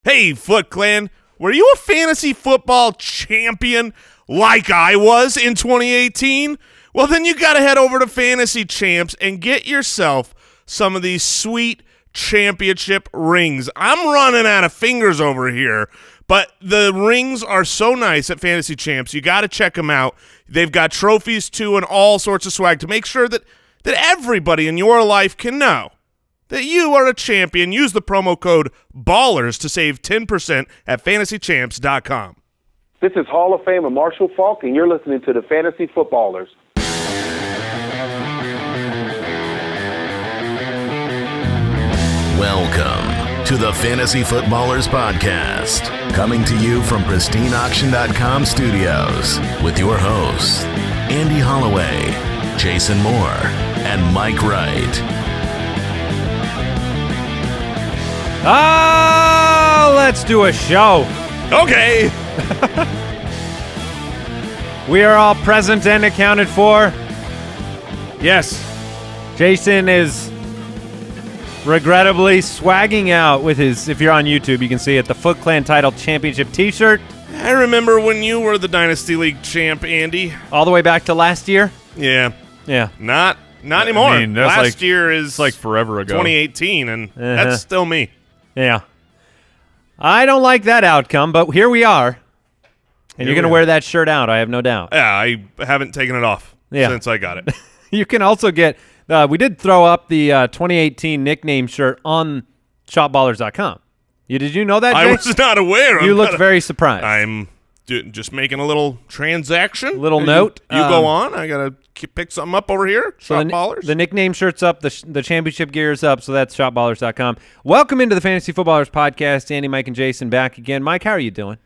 Hey, Foot Clan, were you a fantasy football champion like I was in 2018? Well, then you got to head over to Fantasy Champs and get yourself some of these sweet championship rings. I'm running out of fingers over here, but the rings are so nice at Fantasy Champs. You got to check them out. They've got trophies, too, and all sorts of swag to make sure that everybody in your life can know that you are a champion. Use the promo code BALLERS to save 10% at fantasychamps.com. This is Hall of Famer Marshall Faulk, and you're listening to the Fantasy Footballers. Welcome to the Fantasy Footballers Podcast, coming to you from pristineauction.com studios with your hosts, Andy Holloway, Jason Moore, and Mike Wright. Let's do a show. Okay. We are all present and accounted for. Yes. Jason is regrettably swagging out with his, if you're on YouTube, you can see it, the Foot Clan Untitled Championship t-shirt. I remember when you were the Dynasty League champ, Andy. All the way back to last year? Yeah. Yeah. Not anymore. I mean, that's last year is like forever ago. 2018, and that's still me. Yeah. I don't like that outcome, but here we are. And you're going to wear that shirt out, I have no doubt. Yeah, I haven't taken it off since I got it. You can also get, we did throw up the 2018 nickname shirt on shopballers.com. Did you know that, Jay? I was not aware. You looked very surprised. I'm just making a little transaction. Little note. You go on. I got to pick something up over here. Shop Ballers. The nickname shirt's up. The championship gear is up, so that's shopballers.com. Welcome into the Fantasy Footballers Podcast. Andy, Mike, and Jason back again. Mike, how are you doing?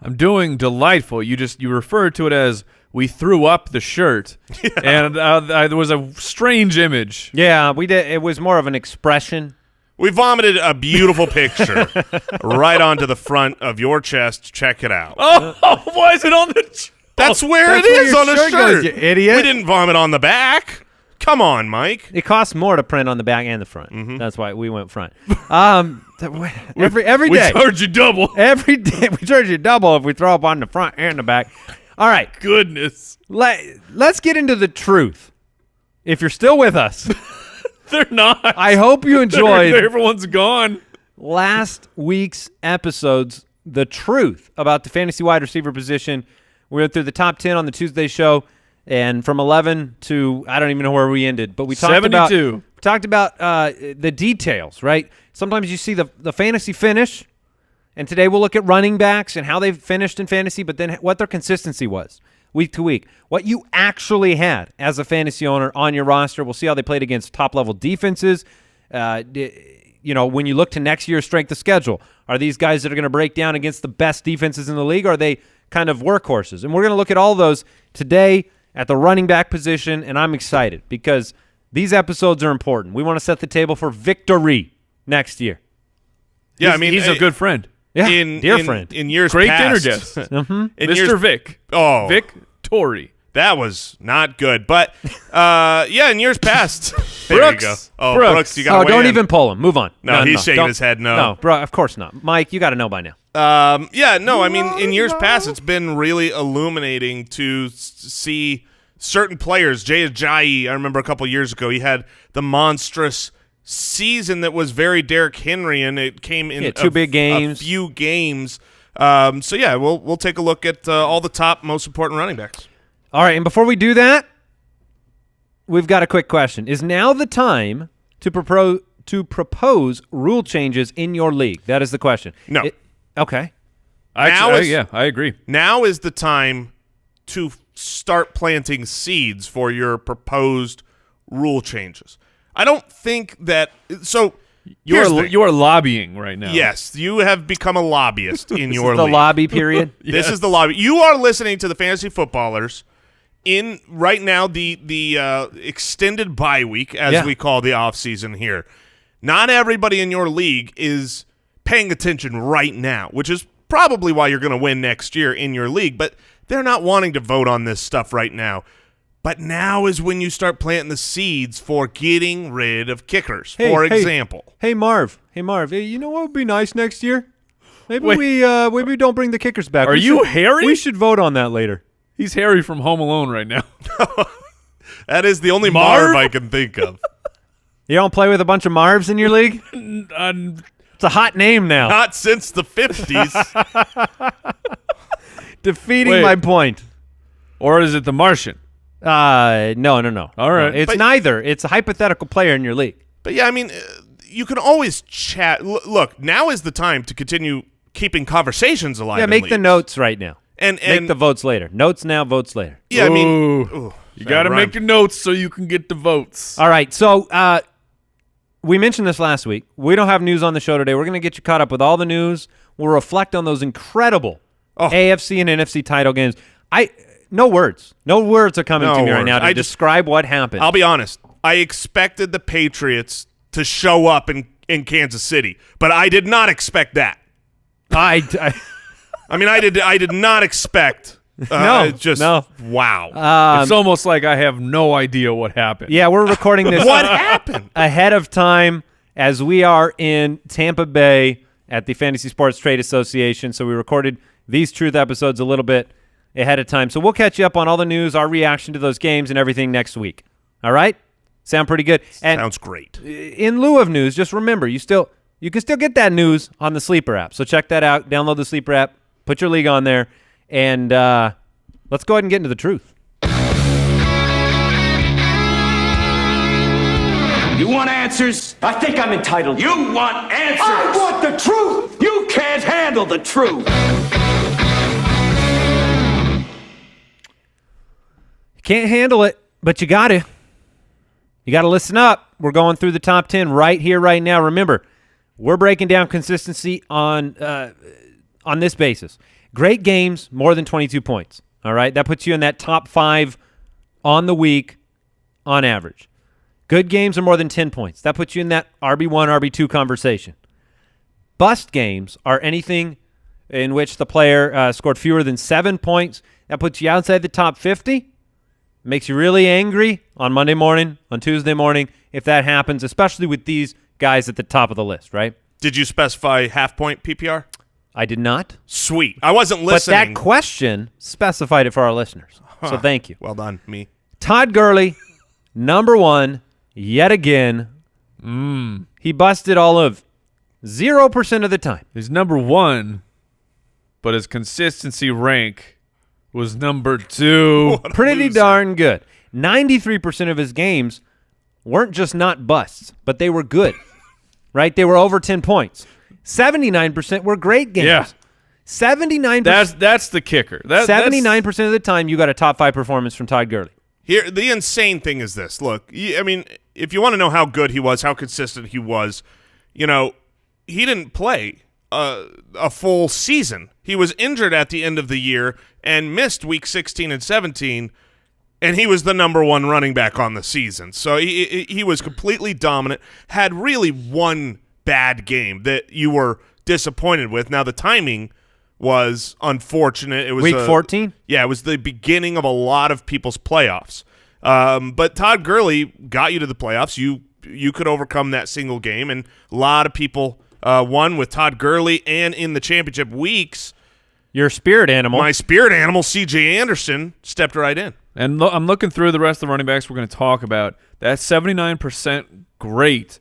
I'm doing delightful. You referred to it as we threw up the shirt, and there was a strange image. Yeah, we did. It was more of an expression. We vomited a beautiful picture right onto the front of your chest. Check it out. Oh, why is it on the That's where it is on the shirt. Goes, you idiot. We didn't vomit on the back. Come on, Mike. It costs more to print on the back and the front. Mm-hmm. That's why we went front. Every day. We charge you double. Every day. We charge you double if we throw up on the front and the back. All right. Goodness. Let's get into the truth. If you're still with us. They're not. I hope you enjoyed. Everyone's gone. Last week's episodes, the truth about the fantasy wide receiver position. We went through the top 10 on the Tuesday show, and from 11 to I don't even know where we ended, but we talked 72. about the details, right? Sometimes you see the fantasy finish, and today we'll look at running backs and how they've finished in fantasy, but then what their consistency was week to week, what you actually had as a fantasy owner on your roster. We'll see how they played against top-level defenses. When you look to next year's strength of schedule, are these guys that are going to break down against the best defenses in the league, or are they kind of workhorses? And we're going to look at all those today at the running back position, and I'm excited because these episodes are important. We want to set the table for victory next year. Yeah, he's a good friend. Yeah, dear friend. In years Great past. dinner guest. Mr. Vic. Oh. Vic Torrey. That was not good. But, in years past. There Brooks. you go. Oh, Brooks. you got to weigh don't in. even pull him. Move on. No, he's shaking his head no. No, bro, of course not. Mike, you got to know by now. In years past, it's been really illuminating to see certain players. Jay Ajayi, I remember a couple years ago, he had the monstrous season that was very Derrick Henry, and it came in two big games. A few games. We'll take a look at all the top, most important running backs. All right, and before we do that, we've got a quick question. Is now the time to propose rule changes in your league? That is the question. No. Okay. I agree. Now is the time to start planting seeds for your proposed rule changes. I don't think that – so you are lobbying right now. Yes, you have become a lobbyist in your league. The lobby period? This is the lobby. You are listening to the Fantasy Footballers in right now the extended bye week, as we call the offseason here. Not everybody in your league is paying attention right now, which is probably why you're going to win next year in your league, but they're not wanting to vote on this stuff right now. But now is when you start planting the seeds for getting rid of kickers, for example. Hey, Marv. You know what would be nice next year? Maybe Wait. we don't bring the kickers back. Are you Harry? We should vote on that later. He's Harry from Home Alone right now. That is the only Marv? Marv I can think of. You don't play with a bunch of Marvs in your league? It's a hot name now. Not since the 50s. Defeating Wait. my point. Or is it the Martian? No. All right. It's But- neither. It's a hypothetical player in your league. But yeah, I mean, you can always chat. Look, now is the time to continue keeping conversations alive. Yeah, in make the leagues. notes right now. and Make the votes later. Notes now, votes later. yeah, I mean, Ooh. You got to make your notes so you can get the votes. All right, so we mentioned this last week. We don't have news on the show today. We're going to get you caught up with all the news. We'll reflect on those incredible AFC and NFC title games. No words. No words are coming to me right now to describe what happened. I'll be honest. I expected the Patriots to show up in Kansas City, but I did not expect that. I mean, I did not expect. No. Wow. It's almost like I have no idea what happened. Yeah, we're recording this What happened? ahead of time as we are in Tampa Bay at the Fantasy Sports Trade Association. So we recorded these Truth episodes a little bit ahead of time. So we'll catch you up on all the news, our reaction to those games, and everything next week. All right? Sound pretty good? And Sounds great. in lieu of news, just remember, you can still get that news on the Sleeper app. So check that out. Download the Sleeper app. Put your league on there. And let's go ahead and get into the truth. You want answers? I think I'm entitled. You want answers? I want the truth! You can't handle the truth! You can't handle it, but you got to. You got to listen up. We're going through the top 10 right here, right now. Remember, we're breaking down consistency on this basis. Great games, more than 22 points. All right? That puts you in that top 5 on the week on average. Good games are more than 10 points. That puts you in that RB1, RB2 conversation. Bust games are anything in which the player scored fewer than 7 points. That puts you outside the top 50. Makes you really angry on Monday morning, on Tuesday morning, if that happens, especially with these guys at the top of the list, right? Did you specify half-point PPR? I did not. Sweet. I wasn't listening. But that question specified it for our listeners. So thank you. Well done, me. Todd Gurley, number 1, yet again. He busted all of 0% of the time. He's number 1, but his consistency rank was number 2. Pretty darn good. 93% of his games weren't just not busts, but they were good, right? They were over 10 points. 79% were great games. Yeah. 79%. That's the kicker. 79% of the time, you got a top 5 performance from Todd Gurley. Here, the insane thing is this. Look, I mean, if you want to know how good he was, how consistent he was, he didn't play a full season. He was injured at the end of the year and missed week 16 and 17, and he was the number 1 running back on the season. So he was completely dominant, had really one bad game that you were disappointed with. Now, the timing was unfortunate. It was Week 14? Yeah, it was the beginning of a lot of people's playoffs. But Todd Gurley got you to the playoffs. You could overcome that single game, and a lot of people won with Todd Gurley, and in the championship weeks, Your spirit animal. my spirit animal, C.J. Anderson, stepped right in. And I'm looking through the rest of the running backs we're going to talk about. That's 79% great.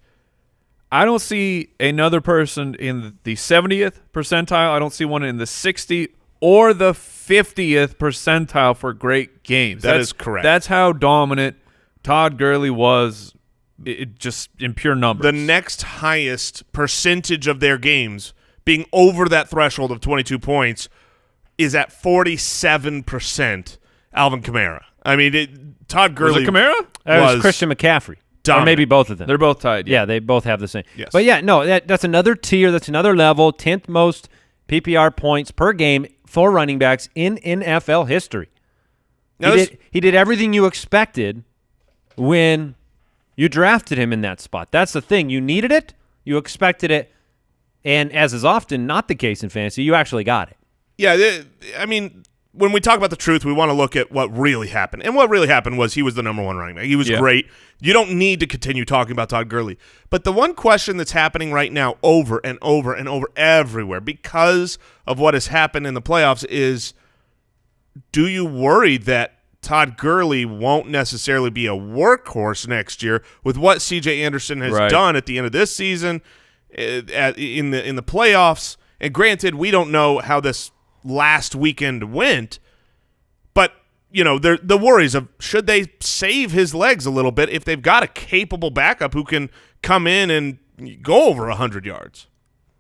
I don't see another person in the 70th percentile. I don't see one in the 60th or the 50th percentile for great games. That is correct. That's how dominant Todd Gurley was, just in pure numbers. The next highest percentage of their games being over that threshold of 22 points is at 47%. Alvin Kamara. I mean, Todd Gurley Was it Kamara? That was was Christian McCaffrey. dominant. Or maybe both of them. They're both tied. Yeah, they both have the same. Yes. But yeah, no, that's another tier. That's another level. 10th most PPR points per game for running backs in NFL history. Now He did everything you expected when you drafted him in that spot. That's the thing. You needed it. You expected it. And as is often not the case in fantasy, you actually got it. Yeah, I mean, when we talk about the truth, we want to look at what really happened. And what really happened was he was the number one running back. He was great. You don't need to continue talking about Todd Gurley. But the one question that's happening right now over and over and over everywhere because of what has happened in the playoffs is, do you worry that Todd Gurley won't necessarily be a workhorse next year with what C.J. Anderson has done at the end of this season in the playoffs? And granted, we don't know how this last weekend went, but the worries of should they save his legs a little bit if they've got a capable backup who can come in and go over 100 yards.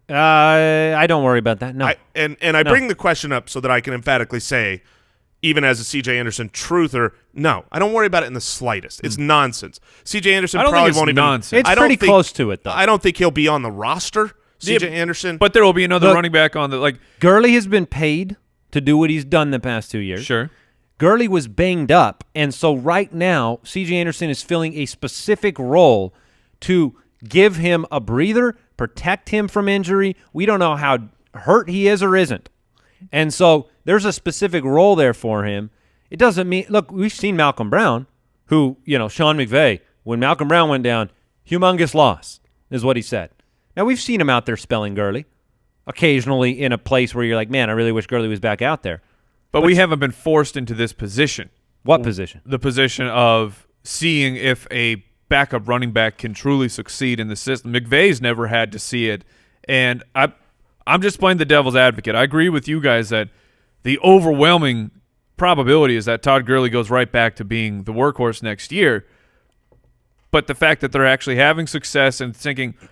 I don't worry about that. No, I bring the question up so that I can emphatically say, even as a C.J. Anderson truther, no, I don't worry about it in the slightest. It's nonsense. C.J. Anderson probably won't even. Nonsense. It's pretty close to it, though. I don't think he'll be on the roster. C.J. Anderson, but there will be another running back on the Gurley has been paid to do what he's done the past 2 years. Sure. Gurley was banged up, and so right now C.J. Anderson is filling a specific role to give him a breather, protect him from injury. We don't know how hurt he is or isn't, and so there's a specific role there for him. It doesn't mean – look, we've seen Malcolm Brown, who, Sean McVay, when Malcolm Brown went down, humongous loss is what he said. Now, we've seen him out there spelling Gurley occasionally in a place where you're like, man, I really wish Gurley was back out there. But we haven't been forced into this position. What position? The position of seeing if a backup running back can truly succeed in the system. McVay's never had to see it. And I'm just playing the devil's advocate. I agree with you guys that the overwhelming probability is that Todd Gurley goes right back to being the workhorse next year. But the fact that they're actually having success and thinking –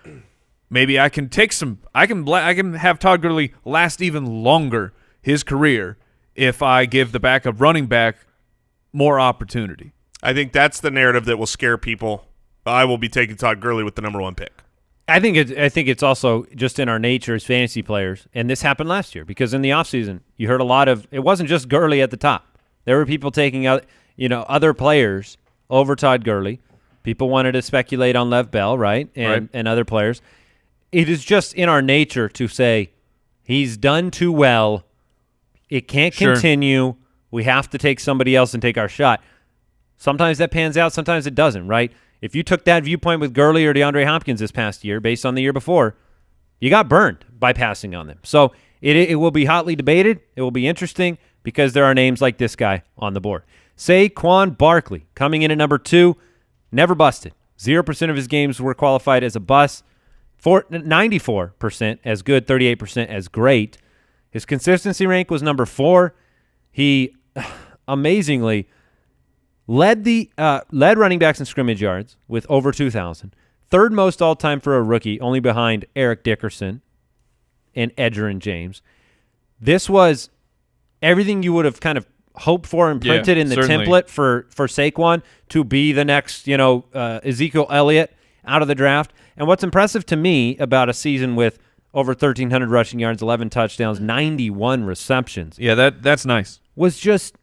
maybe I can take some. I can have Todd Gurley last even longer his career if I give the backup running back more opportunity. I think that's the narrative that will scare people. I will be taking Todd Gurley with the number one pick. I think it's also just in our nature as fantasy players, and this happened last year because in the offseason you heard a lot of. It wasn't just Gurley at the top. There were people taking out other players over Todd Gurley. People wanted to speculate on Lev Bell, right, and other players. It is just in our nature to say he's done too well. It can't continue. We have to take somebody else and take our shot. Sometimes that pans out. Sometimes it doesn't, right? If you took that viewpoint with Gurley or DeAndre Hopkins this past year based on the year before, you got burned by passing on them. So it will be hotly debated. It will be interesting because there are names like this guy on the board. Saquon Barkley coming in at number 2, never busted. 0% of his games were qualified as a bust. 94% as good, 38% as great. His consistency rank was number 4. He amazingly led running backs in scrimmage yards with over 2,000. Third most all-time for a rookie, only behind Eric Dickerson and Edgerrin James. This was everything you would have kind of hoped for and printed in the template for Saquon to be the next, Ezekiel Elliott out of the draft. And what's impressive to me about a season with over 1,300 rushing yards, 11 touchdowns, 91 receptions. Yeah, that's nice. Was just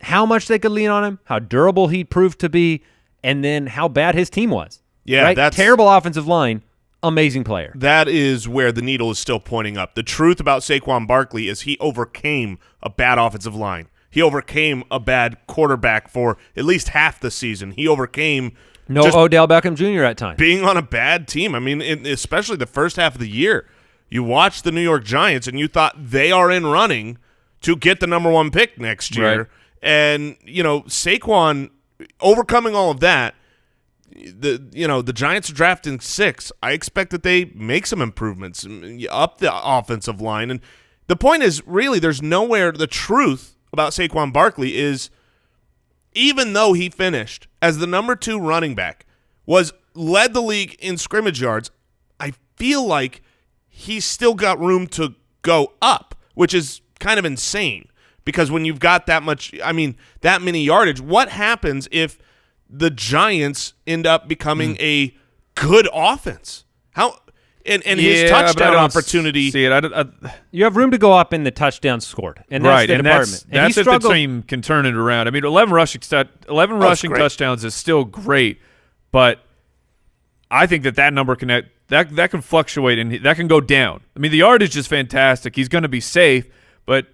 how much they could lean on him, how durable he proved to be, and then how bad his team was. Yeah, right? that's terrible offensive line, amazing player. That is where the needle is still pointing up. The truth about Saquon Barkley is he overcame a bad offensive line. He overcame a bad quarterback for at least half the season. He overcame Odell Beckham Jr. at times. Being on a bad team. I mean, especially the first half of the year. You watched the New York Giants, and you thought they are in running to get the number 1 pick next year. Right. And, Saquon overcoming all of that, the Giants are drafting 6. I expect that they make some improvements up the offensive line. And the point is, really, there's nowhere – the truth about Saquon Barkley is – even though he finished as the number 2 running back, led the league in scrimmage yards, I feel like he's still got room to go up, which is kind of insane because when you've got that many yardage, what happens if the Giants end up becoming a good offense? His touchdown opportunity. See it. You have room to go up in the touchdowns scored, and that's the department. That's if the team can turn it around. I mean, 11 rushing touchdowns is still great, but I think that number can fluctuate and that can go down. I mean, the yardage is fantastic. He's going to be safe, but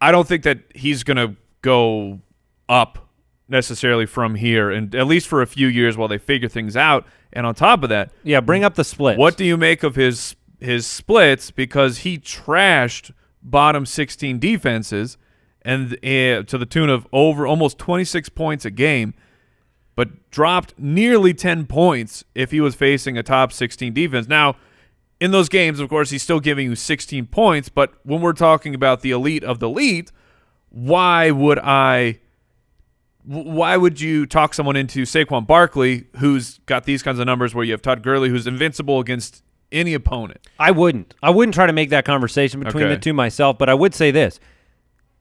I don't think that he's going to go up necessarily from here, and at least for a few years while they figure things out. And on top of that, bring up the splits. What do you make of his splits? Because he trashed bottom 16 defenses and to the tune of over almost 26 points a game, but dropped nearly 10 points if he was facing a top 16 defense. Now, in those games, of course, he's still giving you 16 points, but when we're talking about the elite of the elite, why would you talk someone into Saquon Barkley, who's got these kinds of numbers, where you have Todd Gurley, who's invincible against any opponent? I wouldn't try to make that conversation between the two myself, but I would say this.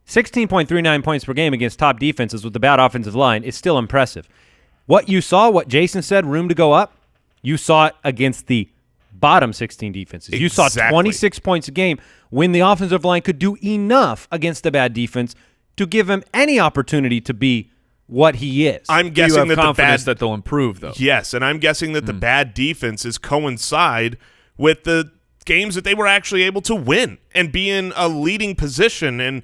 16.39 points per game against top defenses with the bad offensive line is still impressive. What you saw, what Jason said, room to go up, you saw it against the bottom 16 defenses. Exactly. You saw 26 points a game when the offensive line could do enough against a bad defense to give him any opportunity to be what he is. I'm guessing that confidence that they'll improve, though. Yes, and I'm guessing that the bad defenses coincide with the games that they were actually able to win and be in a leading position. And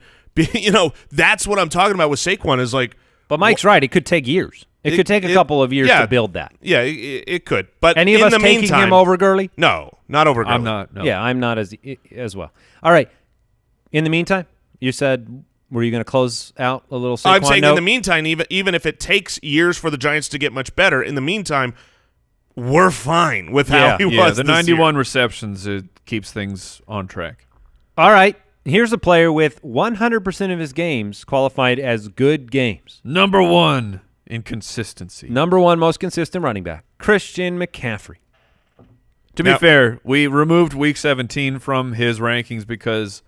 that's what I'm talking about with Saquon is like. But Mike's right. It could take years. It could take a couple of years to build that. Yeah, it could. But any of us taking him over Gurley? No, not over Gurley. I'm not. No. Yeah, I'm not as well. All right. In the meantime, you said, were you going to close out a little Saquon I'm saying note? in the meantime, even if it takes years for the Giants to get much better, in the meantime, we're fine with how he was. The 91 receptions, it keeps things on track. All right. Here's a player with 100% of his games qualified as good games. Number one in consistency. Number one most consistent running back, Christian McCaffrey. To be fair, we removed Week 17 from his rankings because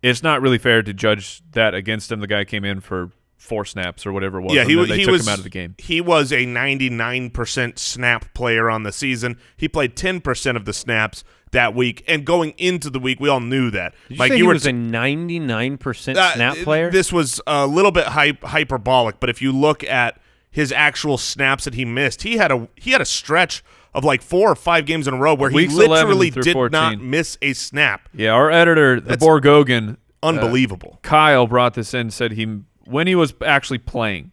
it's not really fair to judge that against him. The guy came in for 4 snaps or whatever it was. Yeah, he took him out of the game. He was a 99% snap player on the season. He played 10% of the snaps that week, and going into the week, we all knew that. Did you say he was a 99% snap player? This was a little bit hyperbolic, but if you look at his actual snaps that he missed, he had a stretch of like 4 or 5 games in a row where he literally did 14. not miss a snap. Yeah, our editor, the Borgogan, unbelievable. Kyle brought this in, said when he was actually playing,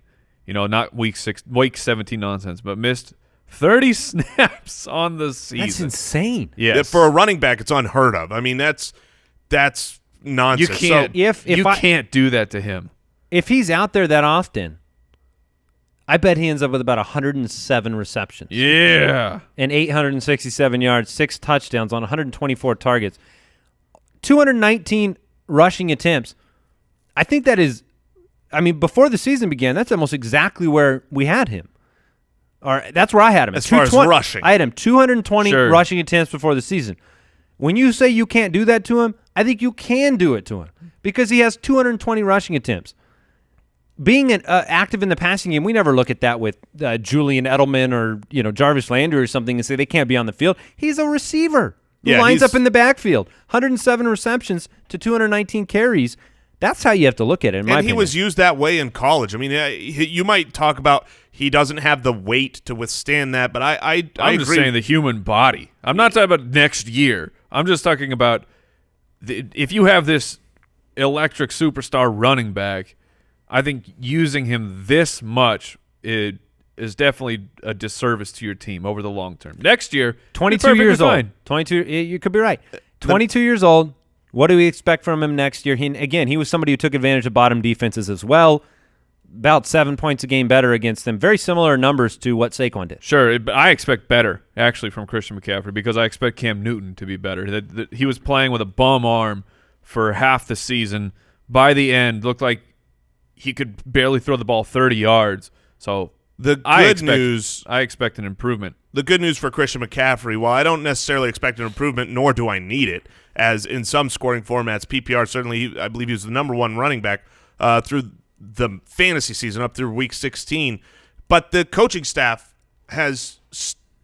not week 17 nonsense, but missed 30 snaps on the season. That's insane. Yes. For a running back, it's unheard of. I mean, that's nonsense. You can't. You can't do that to him. If he's out there that often, I bet he ends up with about 107 receptions. Yeah. And 867 yards, 6 touchdowns on 124 targets, 219 rushing attempts. I think that is, before the season began, that's almost exactly where we had him. Or that's where I had him. As far as rushing. I had him 220 rushing attempts before the season. When you say you can't do that to him, I think you can do it to him because he has 220 rushing attempts. Being active in the passing game, we never look at that with Julian Edelman or Jarvis Landry or something and say they can't be on the field. He's a receiver who lines up in the backfield. 107 receptions to 219 carries. That's how you have to look at it, in my opinion. And he was used that way in college. I mean, you might talk about he doesn't have the weight to withstand that, but I'm just agree. saying the human body. I'm not talking about next year. I'm just talking about if you have this electric superstar running back, I think using him this much is definitely a disservice to your team over the long term. Next year, 22 years old. 22. You could be right. 22 years old. What do we expect from him next year? He was somebody who took advantage of bottom defenses as well. About 7 points a game better against them. Very similar numbers to what Saquon did. Sure. I expect better, actually, from Christian McCaffrey because I expect Cam Newton to be better. He was playing with a bum arm for half the season. By the end, looked like he could barely throw the ball 30 yards. So I expect an improvement. The good news for Christian McCaffrey, while I don't necessarily expect an improvement, nor do I need it, as in some scoring formats, PPR certainly, I believe he was the number 1 running back through the fantasy season up through week 16. But the coaching staff has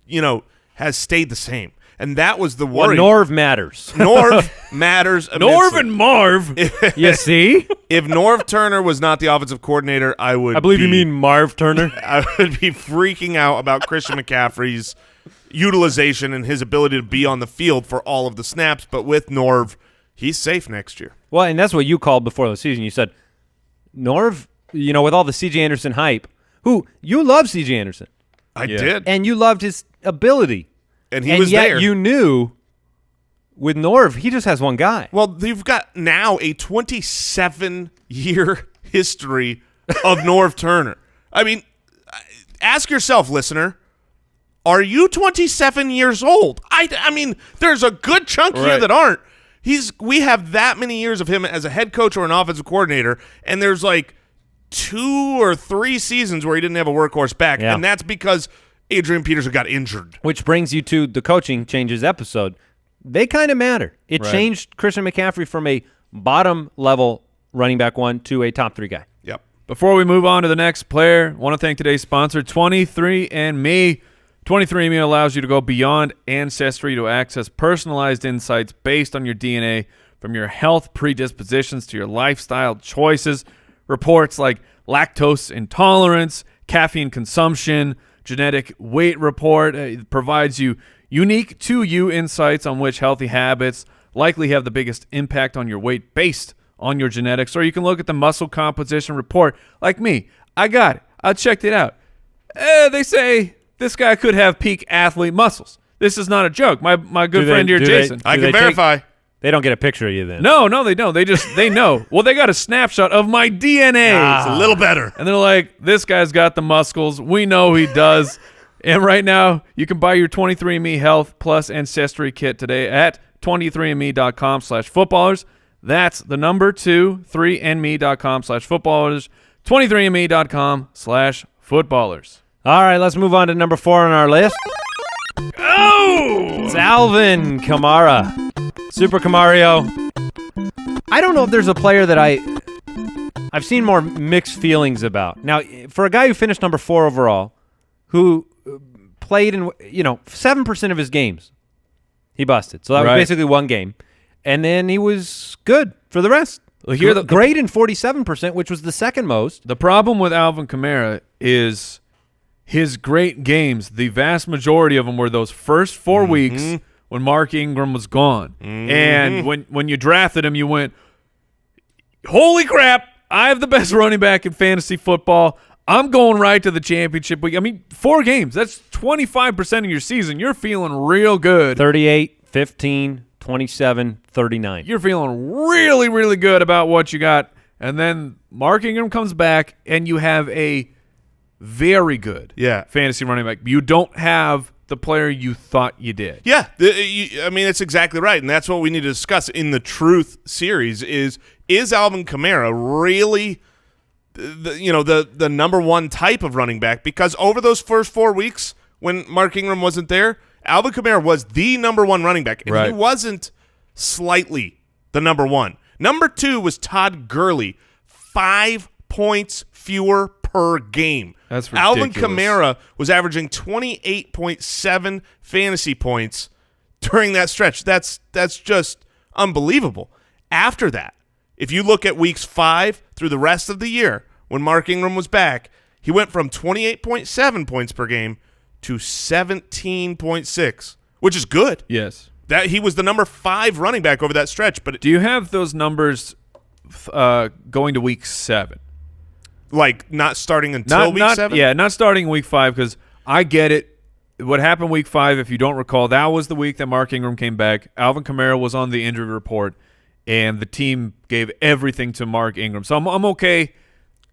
stayed the same. And that was the worry. Norv matters. Norv matters immensely. Norv and Marv. You see? If Norv Turner was not the offensive coordinator, I believe you mean Marv Turner. I would be freaking out about Christian McCaffrey's utilization and his ability to be on the field for all of the snaps. But with Norv, He's safe next year. Well, and that's what you called before the season. You said, Norv, with all the C.J. Anderson hype, who you love C.J. Anderson. I did. And you loved his ability. And he was yet there. You knew with Norv, he just has one guy. Well, you've got now a 27-year history of Norv Turner. I mean, ask yourself, listener, are you 27 years old? I mean, there's a good chunk here that aren't. We have that many years of him as a head coach or an offensive coordinator, and there's like 2 or 3 seasons where he didn't have a workhorse back, and that's because Adrian Peterson got injured. Which brings you to the coaching changes episode. They kind of matter. It changed Christian McCaffrey from a bottom-level running back 1 to a top 3 guy. Yep. Before we move on to the next player, I want to thank today's sponsor, 23andMe. 23andMe allows you to go beyond ancestry to access personalized insights based on your DNA, from your health predispositions to your lifestyle choices. Reports like lactose intolerance, caffeine consumption, genetic weight report provides you unique to you insights on which healthy habits likely have the biggest impact on your weight based on your genetics. Or you can look at the muscle composition report like me. I got it. I checked it out. They say this guy could have peak athlete muscles. This is not a joke. My good friend here, Jason. I can verify. They don't get a picture of you then. No, they don't. They know. Well, they got a snapshot of my DNA. It's a little better. And they're like, this guy's got the muscles. We know he does. And right now, you can buy your 23andMe Health Plus Ancestry Kit today at 23andme.com/footballers. That's the number 23andme.com/footballers. 23andme.com/footballers. All right, let's move on to number 4 on our list. Oh! It's Alvin Kamara. Super Camario. I don't know if there's a player that I've seen more mixed feelings about. Now, for a guy who finished number 4 overall, who played in 7% of his games, he busted. So that was basically one game, and then he was good for the rest. Well, here great in 47%, which was the second most. The problem with Alvin Kamara is his great games. The vast majority of them were those first 4 weeks when Mark Ingram was gone. And when you drafted him, you went, holy crap, I have the best running back in fantasy football. I'm going right to the championship week. I mean, 4 games. That's 25% of your season. You're feeling real good. 38, 15, 27, 39. You're feeling really, really good about what you got. And then Mark Ingram comes back, and you have a very good fantasy running back. You don't have the player you thought you did. Yeah, I mean, it's exactly right, and that's what we need to discuss in the Truth series is Alvin Kamara really the number 1 type of running back? Because over those first 4 weeks when Mark Ingram wasn't there, Alvin Kamara was the number 1 running back, and he wasn't slightly the number 1. Number 2 was Todd Gurley, 5 points fewer per game. That's ridiculous. Alvin Kamara was averaging 28.7 fantasy points during that stretch. That's just unbelievable. After that, if you look at weeks 5 through the rest of the year, when Mark Ingram was back, he went from 28.7 points per game to 17.6, which is good. Yes. That he was the number 5 running back over that stretch. But do you have those numbers going to week 7? Like not starting until week 7? Yeah, not starting week 5, because I get it. What happened week 5, if you don't recall, that was the week that Mark Ingram came back. Alvin Kamara was on the injury report, and the team gave everything to Mark Ingram. So I'm okay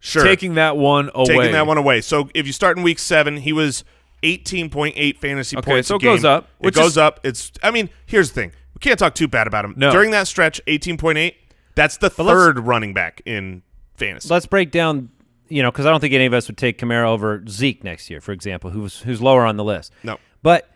taking that one away. So if you start in week 7, he was 18.8 fantasy points so a game. It goes up. It goes up. Here's the thing. We can't talk too bad about him. No. During that stretch, 18.8, that's the third running back in fantasy. Let's break down, because I don't think any of us would take Kamara over Zeke next year, for example, who's lower on the list. No. But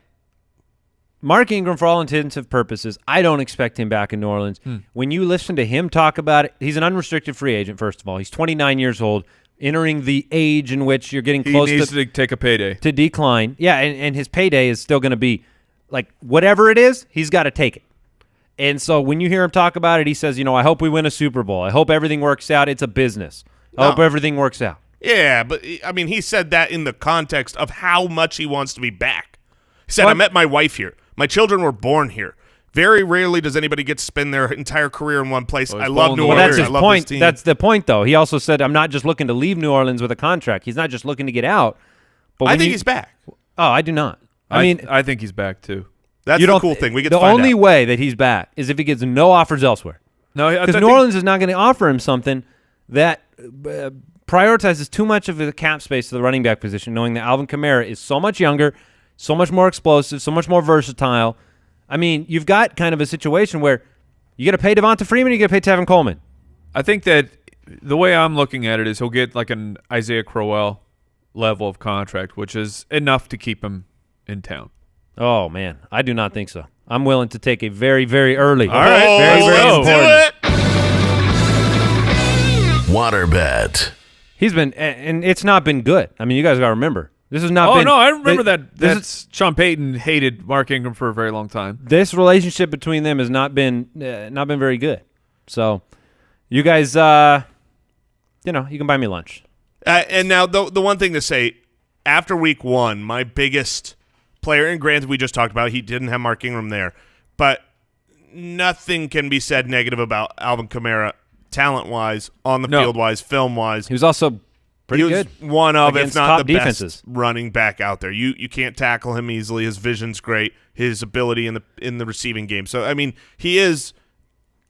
Mark Ingram, for all intents and purposes, I don't expect him back in New Orleans. When you listen to him talk about it, he's an unrestricted free agent, first of all. He's 29 years old, entering the age in which you're getting close he needs to take a payday. To decline. Yeah, and his payday is still going to be, like, whatever it is, he's got to take it. And so when you hear him talk about it, he says, I hope we win a Super Bowl. I hope everything works out. It's a business. I hope everything works out. Yeah, but, I mean, he said that in the context of how much he wants to be back. He said, I met my wife here. My children were born here. Very rarely does anybody get to spend their entire career in one place. I love New Well, Orleans. that's his I love point. this team. That's the point, though. He also said, I'm not just looking to leave New Orleans with a contract. He's not just looking to get out. But I think he's back. Oh, I do not. I mean, I think he's back too. That's the cool thing. We get to the find only out. way that he's back is if he gets no offers elsewhere. No, Because New Orleans is not going to offer him something that prioritizes too much of the cap space to the running back position, knowing that Alvin Kamara is so much younger, so much more explosive, so much more versatile. I mean, you've got kind of a situation where you got to pay Devonta Freeman, you got to pay Tevin Coleman. I think that the way I'm looking at it is he'll get like an Isaiah Crowell level of contract, which is enough to keep him in town. Oh, man. I do not think so. I'm willing to take a very, very early. All right. Very, very let's important. do it. Water bet. He's been, and it's not been good. I mean, you guys got to remember. This has not Oh, been. no, I remember that. this That's Sean Payton hated Mark Ingram for a very long time. This relationship between them has not been very good. So, you guys, you can buy me lunch. And now the one thing to say, after week 1, my biggest player, and granted we just talked about it, he didn't have Mark Ingram there, but nothing can be said negative about Alvin Kamara talent-wise, on the field-wise, film-wise. He was also pretty good. One of, if against not top the defenses. best running back out there. You can't tackle him easily. His vision's great. His ability in the receiving game. So, I mean, he is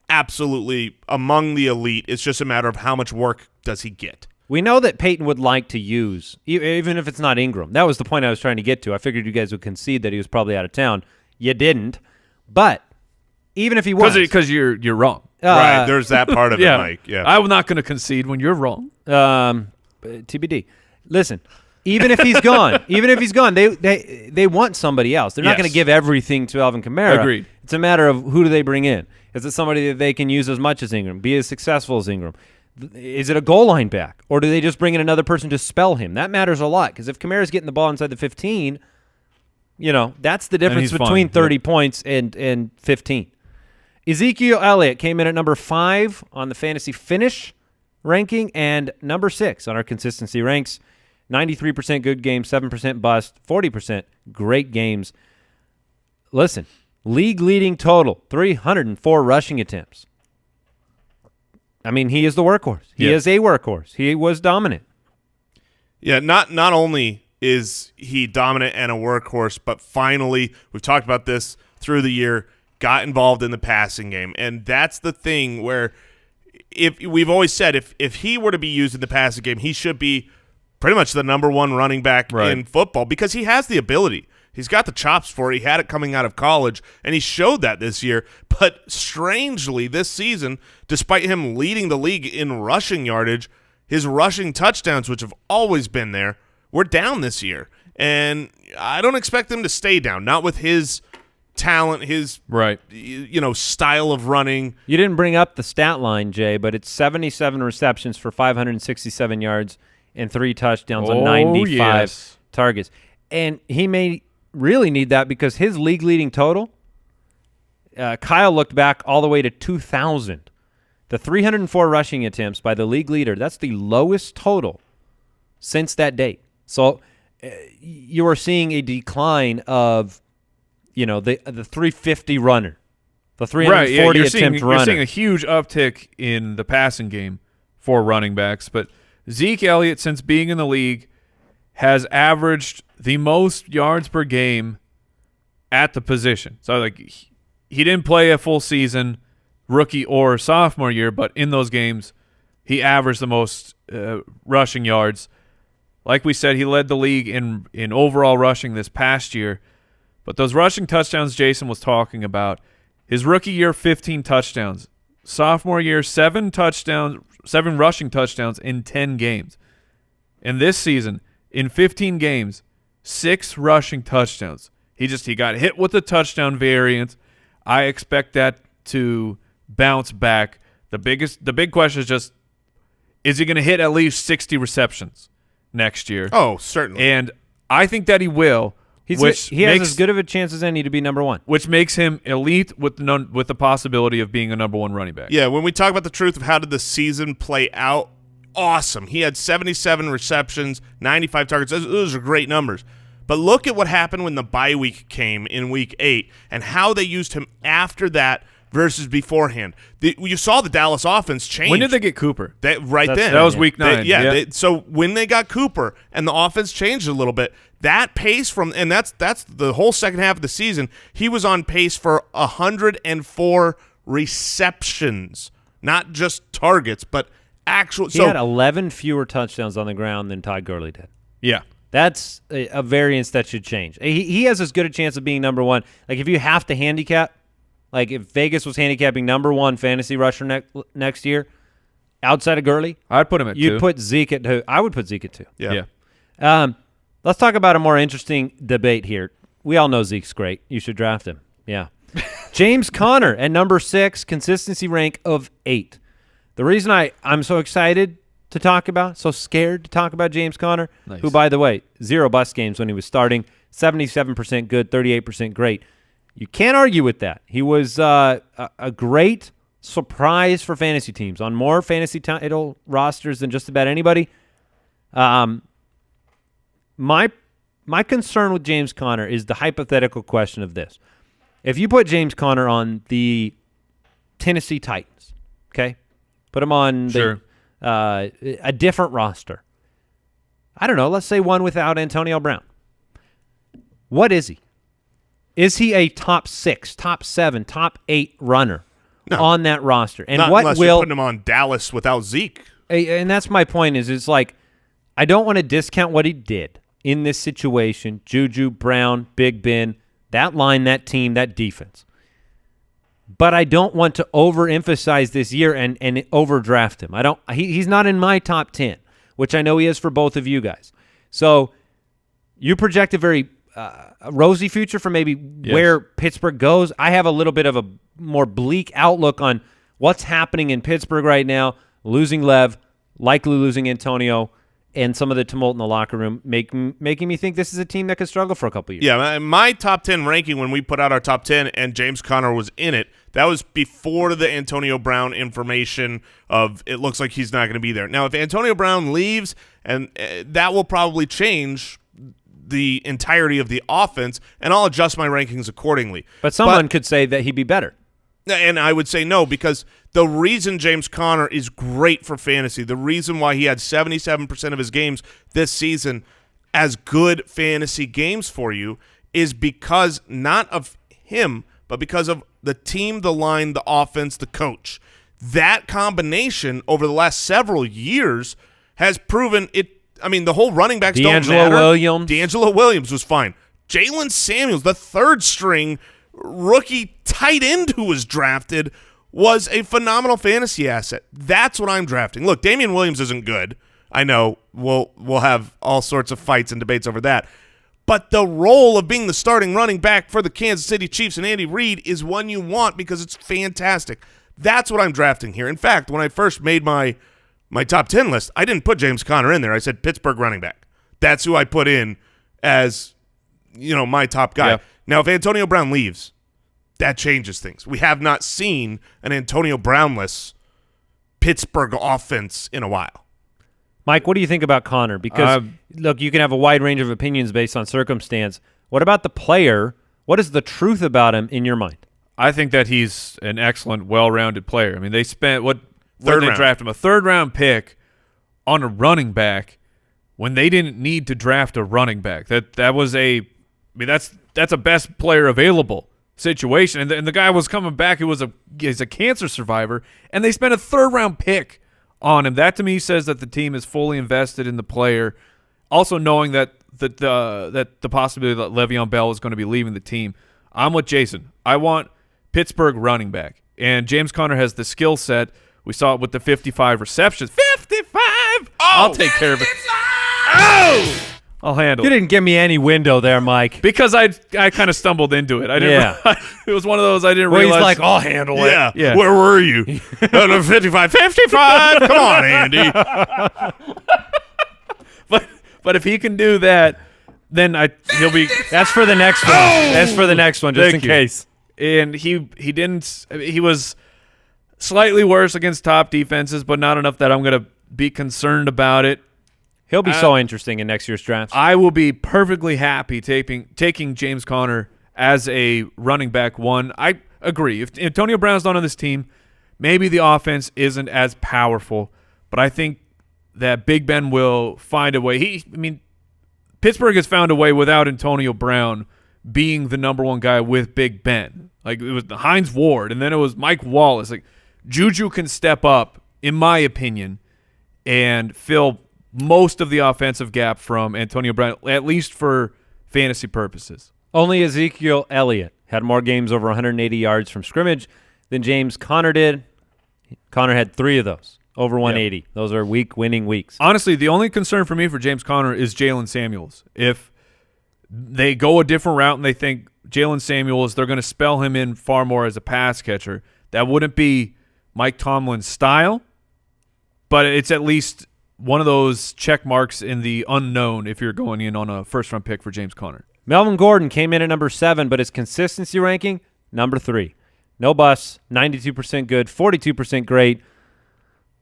absolutely among the elite. It's just a matter of how much work does he get. We know that Peyton would like to use, even if it's not Ingram. That was the point I was trying to get to. I figured you guys would concede that he was probably out of town. You didn't. But even if he was. Because you're wrong. Right, there's that part of it, Mike. Yeah, I'm not going to concede when you're wrong. TBD. Listen, even if he's gone, they want somebody else. They're not going to give everything to Alvin Kamara. Agreed. It's a matter of who do they bring in. Is it somebody that they can use as much as Ingram, be as successful as Ingram? Is it a goal line back, or do they just bring in another person to spell him? That matters a lot, because if Kamara's getting the ball inside the 15, that's the difference between 30 points and 15. Ezekiel Elliott came in at number 5 on the fantasy finish ranking and number 6 on our consistency ranks. 93% good games, 7% bust, 40% great games. Listen, league-leading total, 304 rushing attempts. I mean, he is the workhorse. He is a workhorse. He was dominant. Yeah, not only is he dominant and a workhorse, but finally, we've talked about this through the year, got involved in the passing game. And that's the thing where if we've always said if he were to be used in the passing game, he should be pretty much the number 1 running back in football, because he has the ability. He's got the chops for it. He had it coming out of college, and he showed that this year. But strangely, this season, despite him leading the league in rushing yardage, his rushing touchdowns, which have always been there, were down this year. And I don't expect him to stay down, not with his talent, his style of running. You didn't bring up the stat line, Jay, but it's 77 receptions for 567 yards and 3 touchdowns on 95 targets. And he may really need that because his league-leading total, Kyle looked back all the way to 2000. The 304 rushing attempts by the league leader, that's the lowest total since that date. So you are seeing a decline of, the 350 runner, the 340 attempt runner. You're seeing a huge uptick in the passing game for running backs. But Zeke Elliott, since being in the league, has averaged the most yards per game at the position. So, he didn't play a full season, rookie or sophomore year, but in those games, he averaged the most rushing yards. Like we said, he led the league in overall rushing this past year. But those rushing touchdowns Jason was talking about, his rookie year, 15 touchdowns. Sophomore year, 7 rushing touchdowns in 10 games. And this season, in 15 games, 6 rushing touchdowns. He got hit with the touchdown variant. I expect that to bounce back. The big question is just, is he going to hit at least 60 receptions next year? Oh, certainly. And I think that he will. He has as good of a chance as any to be number 1. Which makes him elite with the possibility of being a number 1 running back. Yeah, when we talk about the truth of how did the season play out, awesome. He had 77 receptions, 95 targets. Those are great numbers. But look at what happened when the bye week came in week 8 and how they used him after that versus beforehand. You saw the Dallas offense change. When did they get Cooper? Then. That was week 9. So when they got Cooper and the offense changed a little bit, that pace and that's the whole second half of the season, he was on pace for 104 receptions, not just targets, but actual. He had 11 fewer touchdowns on the ground than Todd Gurley did. Yeah. That's a variance that should change. He has as good a chance of being number one. Like, if you have to handicap, like if Vegas was handicapping number one fantasy rusher next year, outside of Gurley, I'd put him at 2. You'd put Zeke at 2. I would put Zeke at 2. Yeah. Let's talk about a more interesting debate here. We all know Zeke's great. You should draft him. Yeah. James Conner at number 6, consistency rank of 8. The reason I'm so excited to talk about, so scared to talk about James Conner, who, by the way, 0 bust games when he was starting, 77% good, 38% great. You can't argue with that. He was a great surprise for fantasy teams on more fantasy title rosters than just about anybody. My concern with James Conner is the hypothetical question of this. If you put James Conner on the Tennessee Titans, okay, put him on a different roster. I don't know, let's say one without Antonio Brown. What is he? Is he a top 6, top 7, top 8 runner on that roster? And not what unless you're putting him on Dallas without Zeke. And that's my point is it's like I don't want to discount what he did in this situation. Juju, Brown, Big Ben, that line, that team, that defense. But I don't want to overemphasize this year and overdraft him. He's not in my top 10, which I know he is for both of you guys. So you project a very rosy future for maybe where Pittsburgh goes. I have a little bit of a more bleak outlook on what's happening in Pittsburgh right now, losing Lev, likely losing Antonio, and some of the tumult in the locker room making me think this is a team that could struggle for a couple years. Yeah, my top 10 ranking when we put out our top 10 and James Conner was in it, that was before the Antonio Brown information of it looks like he's not going to be there. Now, if Antonio Brown leaves, and that will probably change the entirety of the offense, and I'll adjust my rankings accordingly. But someone could say that he'd be better. And I would say no, because the reason James Conner is great for fantasy, the reason why he had 77% of his games this season as good fantasy games for you is because not of him, but because of the team, the line, the offense, the coach. That combination over the last several years has proven it. I mean, the whole running backs don't matter. D'Angelo Williams was fine. Jalen Samuels, the third string rookie tight end who was drafted, was a phenomenal fantasy asset. That's what I'm drafting. Look, Damian Williams isn't good. I know we'll have all sorts of fights and debates over that. But the role of being the starting running back for the Kansas City Chiefs and Andy Reid is one you want because it's fantastic. That's what I'm drafting here. In fact, when I first made my top 10 list, I didn't put James Conner in there. I said Pittsburgh running back. That's who I put in as, my top guy. Yeah. Now, if Antonio Brown leaves, that changes things. We have not seen an Antonio Brownless Pittsburgh offense in a while. Mike, what do you think about Conner? Because, look, you can have a wide range of opinions based on circumstance. What about the player? What is the truth about him in your mind? I think that he's an excellent, well-rounded player. I mean, they spent where did they draft him? A third-round pick on a running back when they didn't need to draft a running back. That was that's a best player available situation. And the guy was coming back. He's a cancer survivor, and they spent a third-round pick on him. That to me says that the team is fully invested in the player. Also knowing that the possibility that Le'Veon Bell is going to be leaving the team. I'm with Jason. I want Pittsburgh running back, and James Conner has the skill set. We saw it with the 55 receptions. 55! I'll take care of it. Oh! I'll handle it. You didn't give me any window there, Mike. Because I kind of stumbled into it. I didn't. It was one of those I didn't realize. He's like, I'll handle it. Yeah. Where were you? 55. 55. Come on, Andy. But if he can do that, then he'll be. That's for the next one. That's for the next one, just in case. And he didn't. He was slightly worse against top defenses, but not enough that I'm going to be concerned about it. He'll be so interesting in next year's drafts. I will be perfectly happy taking James Conner as a running back one. I agree. If Antonio Brown's not on this team, maybe the offense isn't as powerful, but I think that Big Ben will find a way. Pittsburgh has found a way without Antonio Brown being the number one guy with Big Ben. Like, it was Hines Ward, and then it was Mike Wallace. Like, Juju can step up, in my opinion, and fill most of the offensive gap from Antonio Brown, at least for fantasy purposes. Only Ezekiel Elliott had more games over 180 yards from scrimmage than James Conner did. Conner had 3 of those, over 180. Yep. Those are winning weeks. Honestly, the only concern for me for James Conner is Jalen Samuels. If they go a different route and they think Jalen Samuels, they're going to spell him in far more as a pass catcher, that wouldn't be Mike Tomlin's style, but it's at least one of those check marks in the unknown if you're going in on a first-round pick for James Conner. Melvin Gordon came in at number 7, but his consistency ranking, number 3. No busts, 92% good, 42% great.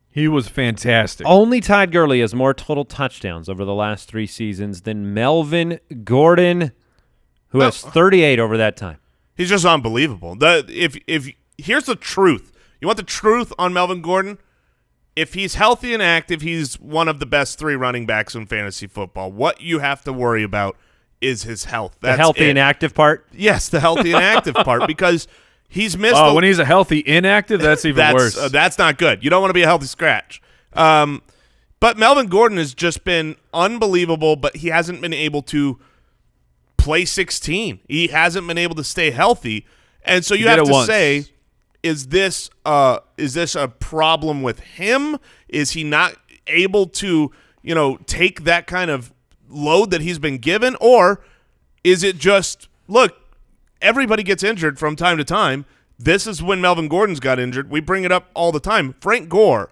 He was fantastic. Only Todd Gurley has more total touchdowns over the last 3 seasons than Melvin Gordon, who has 38 over that time. He's just unbelievable. If here's the truth. You want the truth on Melvin Gordon? If he's healthy and active, he's one of the best 3 running backs in fantasy football. What you have to worry about is his health. That's the healthy and active part? Yes, the healthy and active part, because he's missed. When he's a healthy inactive, that's even worse. That's not good. You don't want to be a healthy scratch. But Melvin Gordon has just been unbelievable, but he hasn't been able to play 16. He hasn't been able to stay healthy, and so you have to say, is this a problem with him? Is he not able to, take that kind of load that he's been given, or is it just, look, everybody gets injured from time to time. This is when Melvin Gordon's got injured. We bring it up all the time. Frank Gore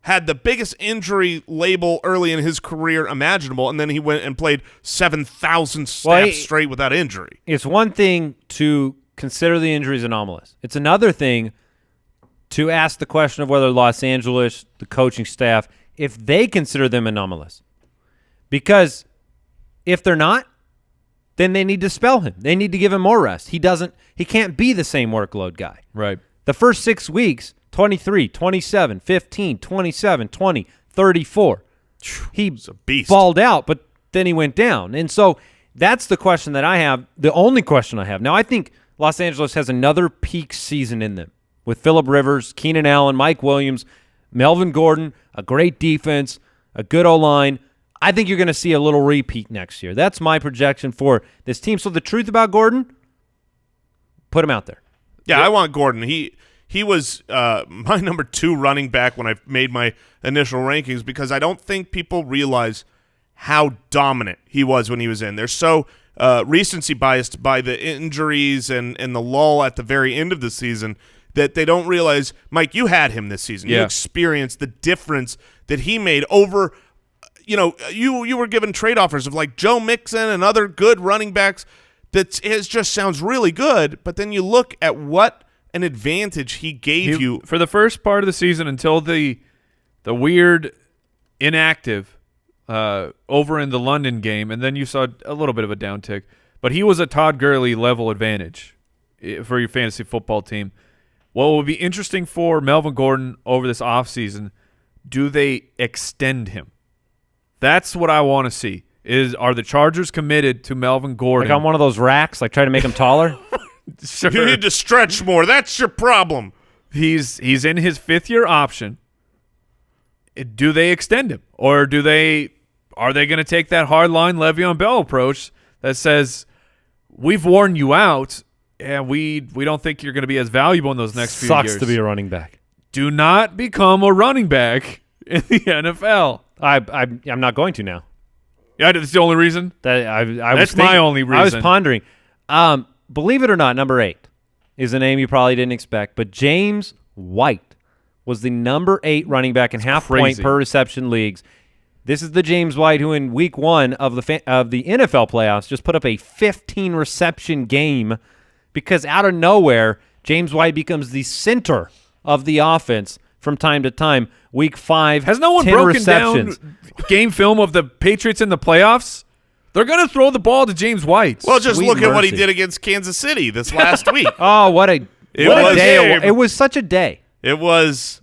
had the biggest injury label early in his career imaginable, and then he went and played 7,000 snaps straight without injury. It's one thing to consider the injuries anomalous. It's another thing to ask the question of whether Los Angeles, the coaching staff, if they consider them anomalous. Because if they're not, then they need to spell him. They need to give him more rest. He can't be the same workload guy. Right. The first 6 weeks, 23, 27, 15, 27, 20, 34. He's a beast. Balled out, but then he went down. And so that's the question that I have, the only question I have. Now, I think Los Angeles has another peak season in them with Phillip Rivers, Keenan Allen, Mike Williams, Melvin Gordon, a great defense, a good O-line. I think you're going to see a little repeat next year. That's my projection for this team. So the truth about Gordon, put him out there. Yeah, I want Gordon. He was my number 2 running back when I made my initial rankings, because I don't think people realize how dominant he was when he was in. They're so recency biased by the injuries and the lull at the very end of the season that they don't realize, Mike, you had him this season. You experienced the difference that he made over – you were given trade offers of like Joe Mixon and other good running backs that just sounds really good, but then you look at what an advantage he gave you. For the first part of the season until the weird inactive over in the London game, and then you saw a little bit of a downtick, but he was a Todd Gurley level advantage for your fantasy football team. What will be interesting for Melvin Gordon over this offseason, do they extend him? That's what I want to see. Are the Chargers committed to Melvin Gordon? Like on one of those racks, like try to make him taller? Sure. You need to stretch more. That's your problem. He's in his 5th-year option. Do they extend him? Or are they going to take that hardline Le'Veon Bell approach that says, we've worn you out, and we don't think you're going to be as valuable in those next few years. Sucks to be a running back. Do not become a running back in the NFL. I'm not going to now. Yeah, that's the only reason? That's my only reason. I was pondering. Believe it or not, number 8 is a name you probably didn't expect, but James White was the number 8 running back in half-point per reception leagues. This is the James White who in week 1 of the NFL playoffs just put up a 15-reception game because out of nowhere, James White becomes the center of the offense from time to time. Week 5, has no one 10 broken receptions. down game film of the Patriots in the playoffs? They're going to throw the ball to James White. Well, just Sweet look at what he mercy. did against Kansas City this last week. Oh, what a day. was- It was such a day. It was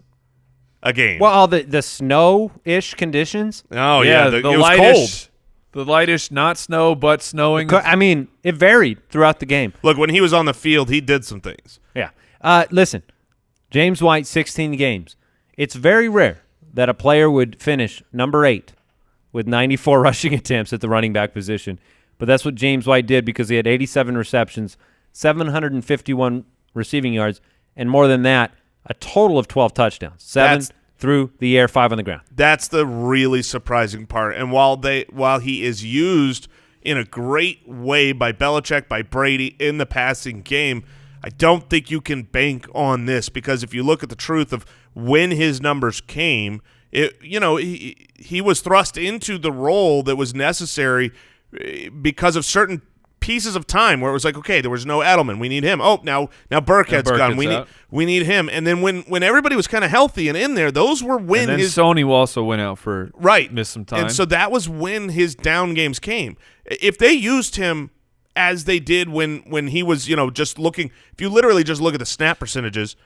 a game. Well, all the snow-ish conditions. Oh, yeah. the it was lightish, cold. the lightish, not snow, but snowing. I mean, it varied throughout the game. Look, when he was on the field, he did some things. Yeah. Listen, James White, 16 games. It's very rare that a player would finish number 8 with 94 rushing attempts at the running back position. But that's what James White did because he had 87 receptions, 751 receiving yards, and more than that, a total of 12 touchdowns. 7 through the air, 5 on the ground. That's the really surprising part. And while he is used in a great way by Belichick, by Brady in the passing game, I don't think you can bank on this because if you look at the truth of when his numbers came, he was thrust into the role that was necessary because of certain pieces of time where it was like, okay, there was no Edelman, we need him. Oh, now Burkhead's gone, we need him. And then when everybody was kind of healthy and in there, those were when and then Sony also went out for missed some time. And so that was when his down games came. If they used him as they did when he was, just looking, if you literally just look at the snap percentages,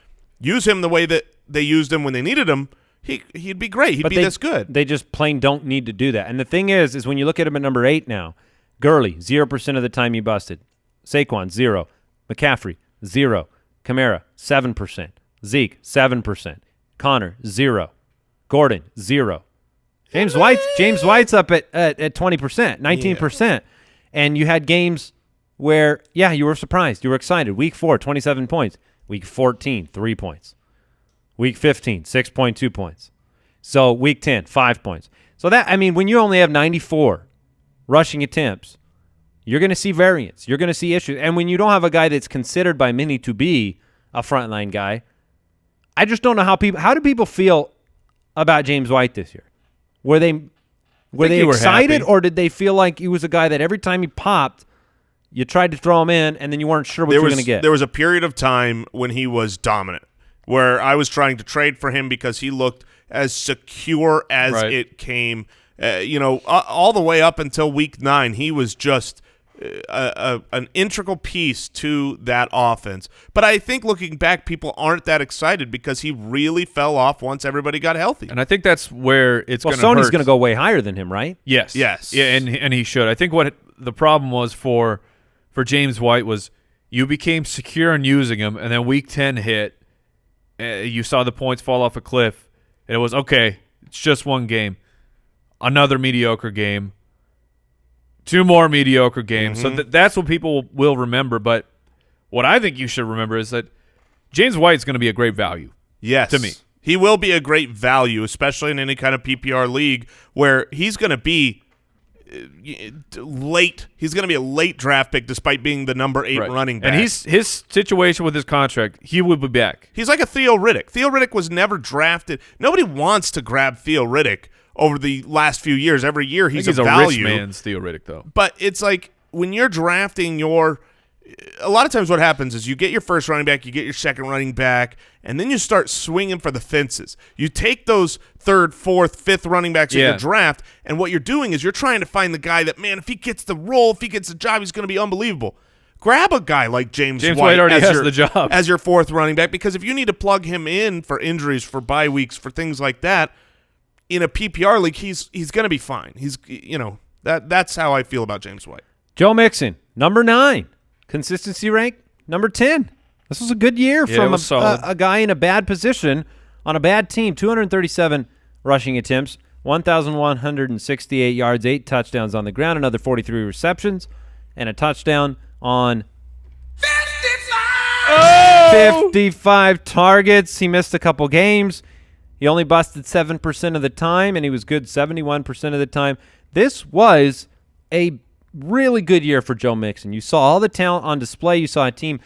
use him the way that they used him when they needed him, he'd be great. He'd be this good. They just plain don't need to do that. And the thing is when you look at him at number 8 now, Gurley, 0% of the time he busted. Saquon, 0. McCaffrey, 0. Kamara, 7%. Zeke, 7%. Connor, 0. Gordon, 0. James White's up at 20%, 19%. Yeah. And you had games where, you were surprised. You were excited. Week 4, 27 points. Week 14, 3 points. Week 15, 6.2 points. So week 10, 5 points. So when you only have 94 rushing attempts, you're going to see variance. You're going to see issues. And when you don't have a guy that's considered by many to be a frontline guy, I just don't know how do people feel about James White this year? Were they excited or did they feel like he was a guy that every time he popped, you tried to throw him in and then you weren't sure what you were going to get? There was a period of time when he was dominant where I was trying to trade for him because he looked as secure as it came. All the way up until week 9, he was just an integral piece to that offense. But I think looking back, people aren't that excited because he really fell off once everybody got healthy. And I think that's where it's going to hurt. Sony's going to go way higher than him, right? Yes. Yeah, and he should. I think what the problem was for James White was you became secure in using him, and then week 10 hit, you saw the points fall off a cliff, and it was, okay, it's just one game. Another mediocre game, 2 more mediocre games. So that's what people will remember. But what I think you should remember is that James White's going to be a great value. Yes. To me. He will be a great value, especially in any kind of PPR league where he's going to be late. He's going to be a late draft pick despite being the number 8 running back. And his situation with his contract, he will be back. He's like a Theo Riddick. Theo Riddick was never drafted. Nobody wants to grab Theo Riddick over the last few years. Every year he's a value. Rich man's Theo Riddick, though. But it's like when you're drafting a lot of times what happens is you get your first running back, you get your second running back, and then you start swinging for the fences. You take those 3rd, 4th, 5th running backs in your draft, and what you're doing is you're trying to find the guy that, man, if he gets the role, if he gets the job, he's going to be unbelievable. Grab a guy like James White already has the job as your 4th running back, because if you need to plug him in for injuries, for bye weeks, for things like that, in a PPR league, he's going to be fine. That's how I feel about James White. Joe Mixon, number 9. Consistency rank, number 10. This was a good year from a guy in a bad position on a bad team. 237 rushing attempts, 1,168 yards, 8 touchdowns on the ground, another 43 receptions, and a touchdown on 55 targets. He missed a couple games. He only busted 7% of the time, and he was good 71% of the time. This was a really good year for Joe Mixon. You saw all the talent on display. You saw a team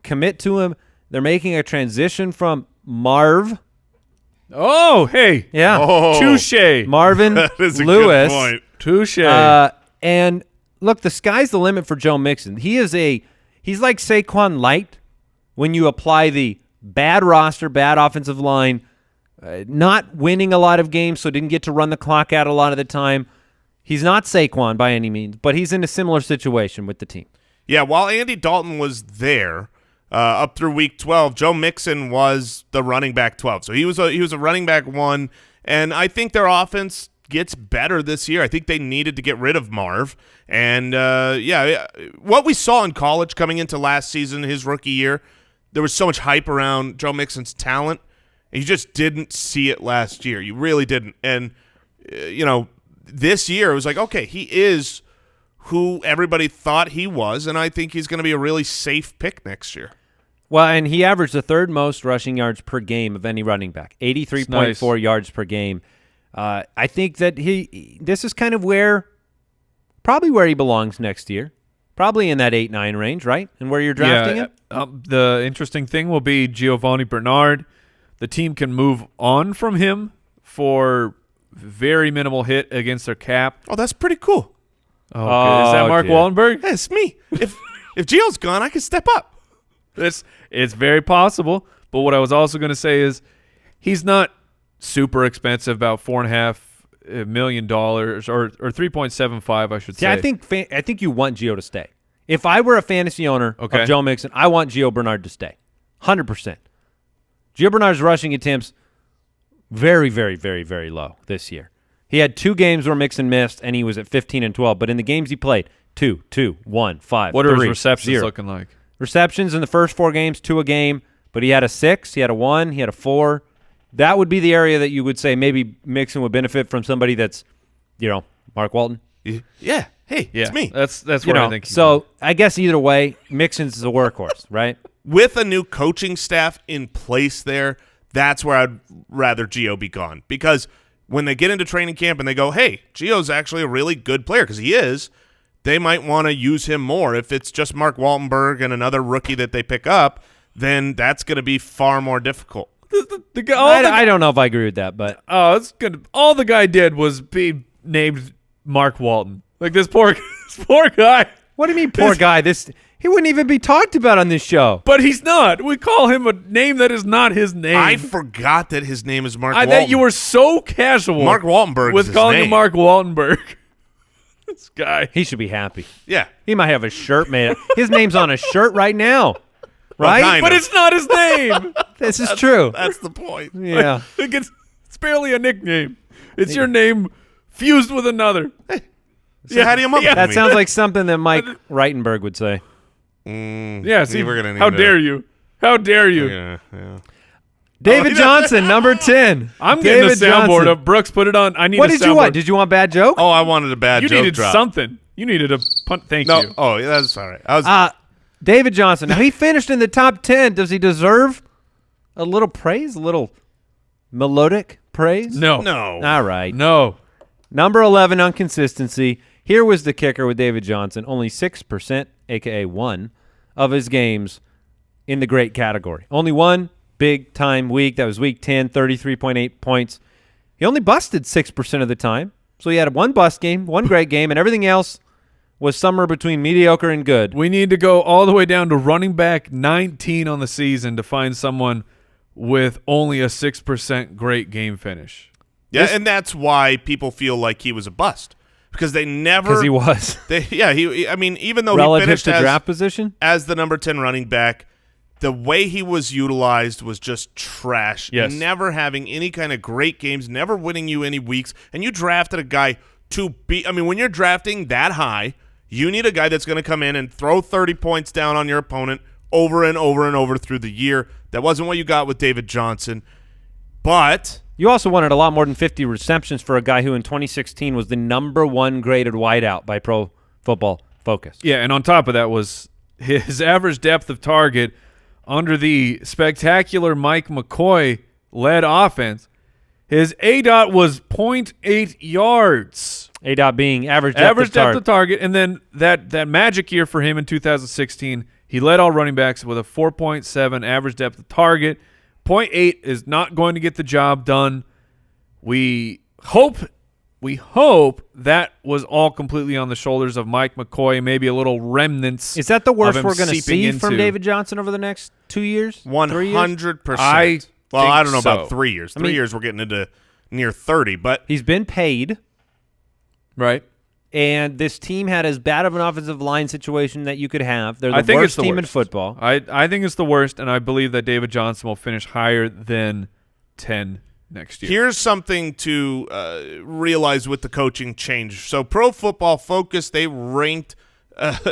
commit to him. They're making a transition from Marv. Oh, hey. Yeah. Oh, touche. Marvin that is a Lewis. Good point. Touche. And look, the sky's the limit for Joe Mixon. He's like Saquon light when you apply the bad roster, bad offensive line, not winning a lot of games, so didn't get to run the clock out a lot of the time. He's not Saquon by any means, but he's in a similar situation with the team. Yeah, while Andy Dalton was there up through week 12, Joe Mixon was the running back 12. So he was a running back 1, and I think their offense gets better this year. I think they needed to get rid of Marv. And, what we saw in college coming into last season, his rookie year, there was so much hype around Joe Mixon's talent. You just didn't see it last year. You really didn't. And, this year it was like, okay, he is who everybody thought he was, and I think he's going to be a really safe pick next year. Well, and he averaged the third most rushing yards per game of any running back, 83.4 yards per game. I think that this is kind of probably where he belongs next year. Probably in that 8-9 range, right? And where you're drafting him? The interesting thing will be Giovanni Bernard. The team can move on from him for very minimal hit against their cap. Oh, that's pretty cool. Oh, okay. Is that Mark Wallenberg? Yeah, it's me. If Gio's gone, I can step up. It's very possible. But what I was also going to say is he's not super expensive, about $4.5 million or 3.75, I should say. Yeah, I think you want Gio to stay. If I were a fantasy owner of Joe Mixon, I want Gio Bernard to stay, 100%. Gio Bernard's rushing attempts very, very, very, very low this year. He had 2 games where Mixon missed, and he was at 15 and 12. But in the games he played, 2, 1, 5, what 3, are his receptions 0. looking like? Receptions in the first 4 games, 2 a game. But he had a 6, he had a 1, he had a 4. That would be the area that you would say maybe Mixon would benefit from somebody that's, Mark Walton. Yeah. Hey, it's me. That's what I think. So I guess either way, Mixon's a workhorse, right? With a new coaching staff in place there, that's where I'd rather Gio be gone. Because when they get into training camp and they go, hey, Gio's actually a really good player, because he is, they might want to use him more. If it's just Mark Waltenberg and another rookie that they pick up, then that's going to be far more difficult. I don't know if I agree with that, but it's good. All the guy did was be named Mark Walton. Like this poor guy. What do you mean, poor guy? He wouldn't even be talked about on this show. But he's not. We call him a name that is not his name. I forgot that his name is Mark Walton. That you were so casual. Mark Waltenberg with is calling his name. him Mark Waltenberg. This guy. He should be happy. Yeah. He might have a shirt made. His name's on a shirt right now. Right? Well, but it's not his name. This is true. That's the point. Yeah. It's barely a nickname. It's your name fused with another. So how do you That sounds like something that Mike Reitenberg would say. Yeah, see, we're gonna need how dare you? How dare you? Yeah. David Johnson, number 10. I'm getting David the soundboard Johnson. up. Brooks, put it on. I need What a did soundboard. you want? Did you want bad joke? Oh, I wanted a bad You joke needed drop. something. You needed a punt. Thank No. you. Oh, that's all right. David Johnson. Now, he finished in the top 10. Does he deserve a little praise? A little melodic praise? No. All right. No. Number 11 on consistency. Here was the kicker with David Johnson. Only 6%, a.k.a. 1, of his games in the great category. Only one big-time week. That was week 10, 33.8 points. He only busted 6% of the time. So he had one bust game, one great game, and everything else was somewhere between mediocre and good. We need to go all the way down to running back 19 on the season to find someone with only a 6% great game finish. Yeah, and that's why people feel like he was a bust. Because they never... Because he was. Even though relative he finished to draft position? as the number 10 running back, the way he was utilized was just trash. Yes. Never having any kind of great games, never winning you any weeks. And you drafted a guy to be... when you're drafting that high, you need a guy that's going to come in and throw 30 points down on your opponent over and over and over through the year. That wasn't what you got with David Johnson. But... You also wanted a lot more than 50 receptions for a guy who in 2016 was the number 1 graded wideout by Pro Football Focus. Yeah, and on top of that was his average depth of target under the spectacular Mike McCoy-led offense. His ADOT was 0.8 yards. ADOT being average depth of target. And then that magic year for him in 2016, he led all running backs with a 4.7 average depth of target. 0.8 is not going to get the job done. We hope that was all completely on the shoulders of Mike McCoy, maybe a little remnants. Is that the worst of him we're going to seeping see from into. David Johnson over the next 2 years? 100%. Well, I don't know so. about 3 years. 3 years, we're getting into near 30, but He's been paid, Right. and this team had as bad of an offensive line situation that you could have. They're I the think worst it's the team in worst. football. I think it's the worst, and I believe that David Johnson will finish higher than 10 next year. here's something to realize with the coaching change. So Pro Football Focus, they ranked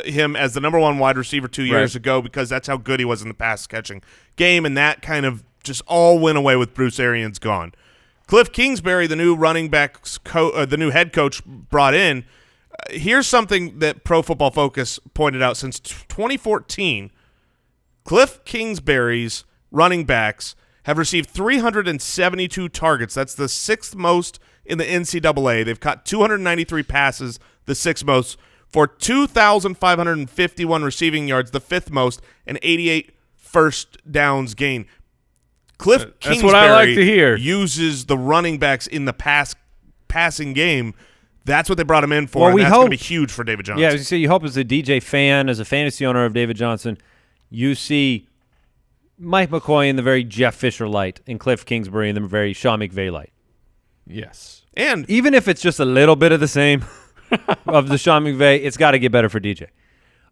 him as the number 1 wide receiver 2 years ago because that's how good he was in the pass-catching game, and that kind of just all went away with Bruce Arians gone. Cliff Kingsbury, the new running backs the new head coach brought in, here's something that Pro Football Focus pointed out. Since 2014, Cliff Kingsbury's running backs have received 372 targets. That's the 6th most in the NCAA. They've caught 293 passes, the 6th most, for 2,551 receiving yards, the 5th most, and 88 first downs gained. Cliff Kingsbury That's what I like to hear. uses the running backs in the passing game. That's what they brought him in for, Well, and we that's going to hope- be huge for David Johnson. Yeah, as you say, you hope as a DJ fan, as a fantasy owner of David Johnson, you see Mike McCoy in the very Jeff Fisher light and Cliff Kingsbury in the very Sean McVay light. Yes. And Even if it's just a little bit of the same of the Sean McVay, it's got to get better for DJ.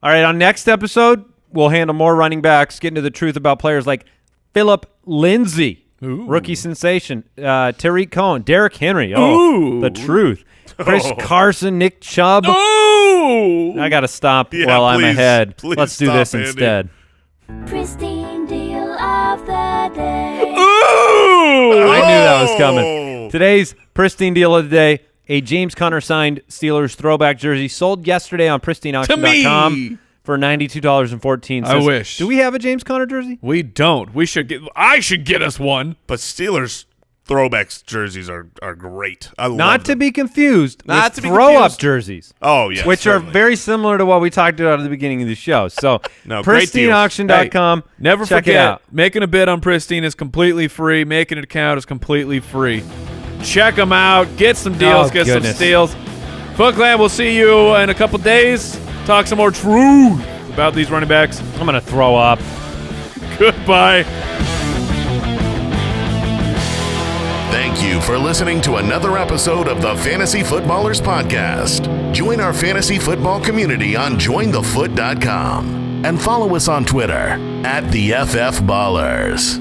All right, on next episode, we'll handle more running backs, get into the truth about players like Phillip Lindsay, rookie sensation, Tariq Cohen, Derrick Henry, the truth, Chris Carson, Nick Chubb. I got to stop Yeah, while I'm please, ahead. please Let's do stop, this Andy. instead. Pristine deal of the day. I knew that was coming. Today's pristine deal of the day, a James Conner signed Steelers throwback jersey sold yesterday on pristineauction.com for $92.14. I wish. Do we have a James Conner jersey? We don't. I should get us one. But Steelers throwbacks jerseys are great. I love Not to them. be confused Not with to be throw-up confused. jerseys. Oh, yeah. Which certainly. are very similar to what we talked about at the beginning of the show. So, No, great deals. pristineauction.com. Hey, never check forget, it out. making a bid on Pristine is completely free. Making an account is completely free. Check them out. Get some deals. Get goodness. some steals. Foot Clan, we'll see you in a couple days. Talk some more truth about these running backs. I'm going to throw up. Goodbye. Thank you for listening to another episode of the Fantasy Footballers Podcast. Join our fantasy football community on jointhefoot.com and follow us on Twitter @TheFFBallers.